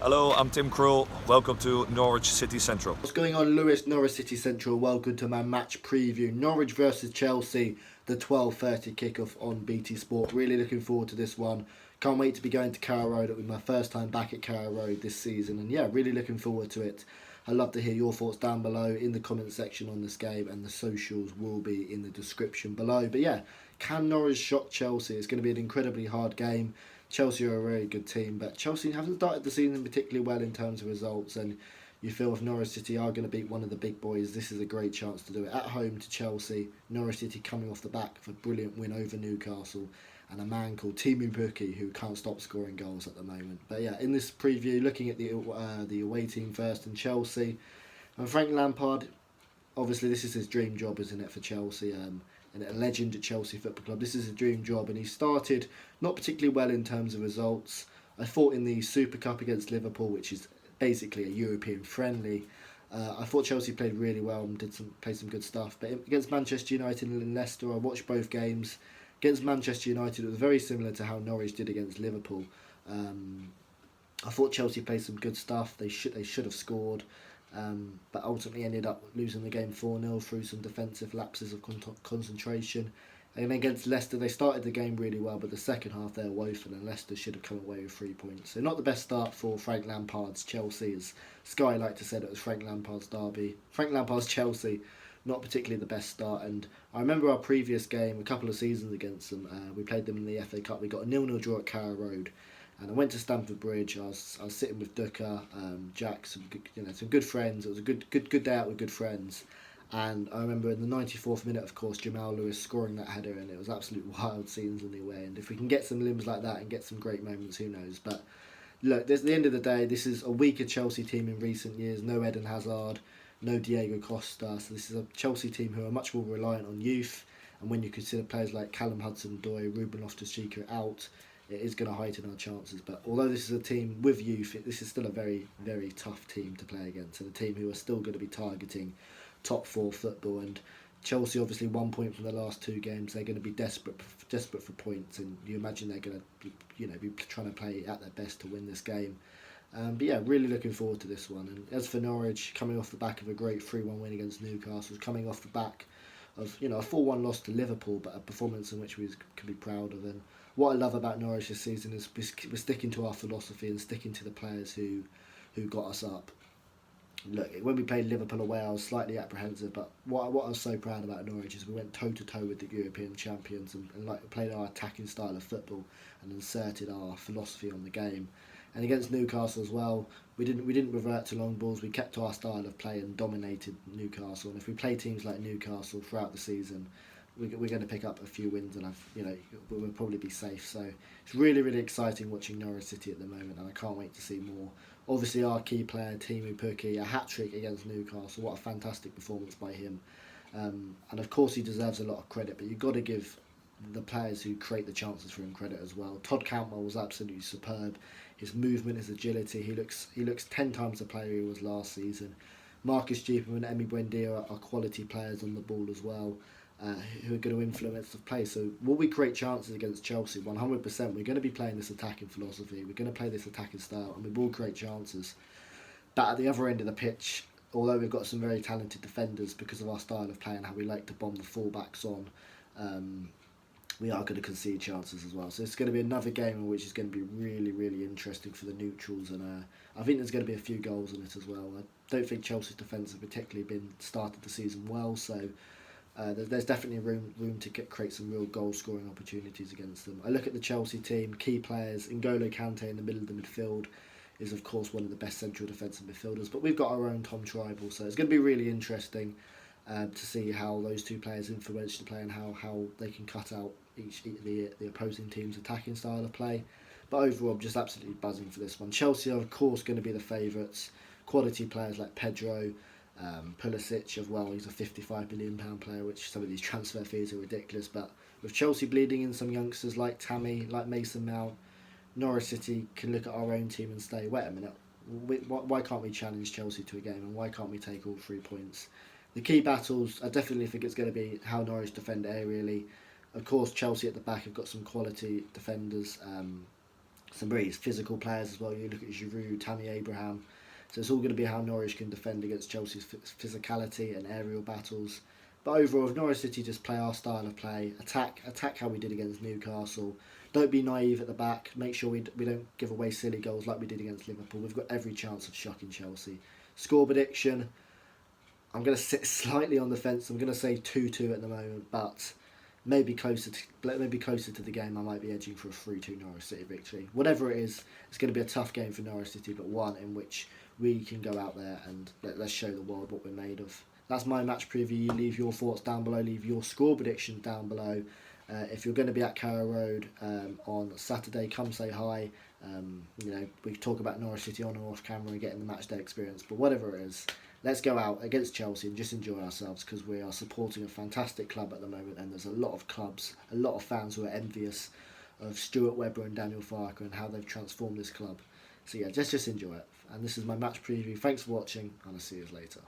Hello, I'm Tim Krul. Welcome to Norwich City Central. What's going on, Lewis? Norwich City Central. Welcome to my match preview. Norwich versus Chelsea, the 12:30 kickoff on BT Sport. Really looking forward to this one. Can't wait to be going to Carrow Road. It'll be my first time back at Carrow Road this season, and yeah, really looking forward to it. I'd love to hear your thoughts down below in the comment section on this game, and the socials will be in the description below. But yeah, can Norwich shock Chelsea? It's going to be an incredibly hard game. Chelsea are a very good team, but Chelsea haven't started the season particularly well in terms of results, and you feel if Norwich City are going to beat one of the big boys, this is a great chance to do it. At home to Chelsea, Norwich City coming off the back of a brilliant win over Newcastle, and a man called Pukki who can't stop scoring goals at the moment. But yeah, in this preview, looking at the away team first and Chelsea, and Frank Lampard, obviously this is his dream job, isn't it, for Chelsea? And a legend at Chelsea Football Club. This is a dream job, and he started not particularly well in terms of results. I thought in the Super Cup against Liverpool, which is basically a European friendly, I thought Chelsea played really well and played some good stuff. But against Manchester United and Leicester, I watched both games. Against Manchester United, it was very similar to how Norwich did against Liverpool. I thought Chelsea played some good stuff. They should have scored. But ultimately ended up losing the game 4-0 through some defensive lapses of concentration. And against Leicester, they started the game really well, but the second half they were woeful, and Leicester should have come away with 3 points. So not the best start for Frank Lampard's Chelsea, as Sky liked to say it was Frank Lampard's derby. Frank Lampard's Chelsea, not particularly the best start. And I remember our previous game, a couple of seasons against them, we played them in the FA Cup. We got a 0-0 draw at Carrow Road. And I went to Stamford Bridge. I was sitting with Ducker, Jack, some good friends. It was a good day out with good friends. And I remember in the 94th minute, of course, Jamal Lewis scoring that header, and it was absolute wild scenes on the away. And if we can get some limbs like that and get some great moments, who knows? But look, at the end of the day, this is a weaker Chelsea team in recent years. No Eden Hazard, no Diego Costa. So this is a Chelsea team who are much more reliant on youth. And when you consider players like Callum Hudson-Odoi, Ruben Loftus-Cheek out, it is going to heighten our chances. But although this is a team with youth, this is still a very, very tough team to play against, and a team who are still going to be targeting top four football. And Chelsea, obviously 1 point from the last two games, they're going to be desperate for points, and you imagine they're going to be trying to play at their best to win this game. But yeah, really looking forward to this one. And as for Norwich, coming off the back of a great 3-1 win against Newcastle, coming off the back of a 4-1 loss to Liverpool, but a performance in which we can be proud of. And what I love about Norwich this season is we're sticking to our philosophy and sticking to the players who got us up. Look, when we played Liverpool away, I was slightly apprehensive, but what I was so proud about Norwich is we went toe-to-toe with the European champions and played our attacking style of football and inserted our philosophy on the game. And against Newcastle as well, we didn't revert to long balls. We kept to our style of play and dominated Newcastle. And if we play teams like Newcastle throughout the season, we're going to pick up a few wins, and we'll probably be safe. So it's really, really exciting watching Norwich City at the moment, and I can't wait to see more. Obviously, our key player, Pukki, a hat-trick against Newcastle. What a fantastic performance by him. And of course, he deserves a lot of credit, but you've got to give the players who create the chances for him credit as well. Todd Cantwell was absolutely superb. His movement, his agility, he looks 10 times the player he was last season. Marcus Jeeper and Emi Buendia are quality players on the ball as well, who are going to influence the play. So will we create chances against Chelsea? 100%. We're going to be playing this attacking philosophy. We're going to play this attacking style, and we will create chances. But at the other end of the pitch, although we've got some very talented defenders because of our style of play and how we like to bomb the fullbacks on, we are going to concede chances as well. So it's going to be another game which is going to be really, really interesting for the neutrals, and I think there's going to be a few goals in it as well. I don't think Chelsea's defence have particularly been started the season well, so there's definitely room to create some real goal scoring opportunities against them. I look at the Chelsea team, key players, N'Golo Kante in the middle of the midfield is of course one of the best central defensive midfielders, but we've got our own Tom Tribal, so it's going to be really interesting to see how those two players influence the play and how they can cut out the opposing team's attacking style of play. But overall, I'm just absolutely buzzing for this one. Chelsea are of course going to be the favourites. Quality players like Pedro, Pulisic as well. He's a £55 million player, which some of these transfer fees are ridiculous. But with Chelsea bleeding in some youngsters like Tammy, like Mason Mount, Norwich City can look at our own team and say, wait a minute, why can't we challenge Chelsea to a game, and why can't we take all 3 points? The key battles, I definitely think it's going to be how Norwich defend aerially. Of course, Chelsea at the back have got some quality defenders. some very physical players as well. You look at Giroud, Tammy Abraham. So it's all going to be how Norwich can defend against Chelsea's physicality and aerial battles. But overall, if Norwich City just play our style of play, attack how we did against Newcastle. Don't be naive at the back. Make sure we don't give away silly goals like we did against Liverpool. We've got every chance of shocking Chelsea. Score prediction, I'm going to sit slightly on the fence. I'm going to say 2-2 at the moment, but maybe closer to the game. I might be edging for a 3-2 Norwich City victory. Whatever it is, it's going to be a tough game for Norwich City, but one in which we can go out there and let's show the world what we're made of. That's my match preview. You leave your thoughts down below. Leave your score prediction down below. If you're going to be at Carrow Road on Saturday, come say hi. We talk about Norwich City on or off camera and getting the match day experience. But whatever it is, let's go out against Chelsea and just enjoy ourselves, because we are supporting a fantastic club at the moment, and there's a lot of clubs, a lot of fans who are envious of Stuart Webber and Daniel Farke and how they've transformed this club. So yeah, just enjoy it. And this is my match preview. Thanks for watching, and I'll see you later.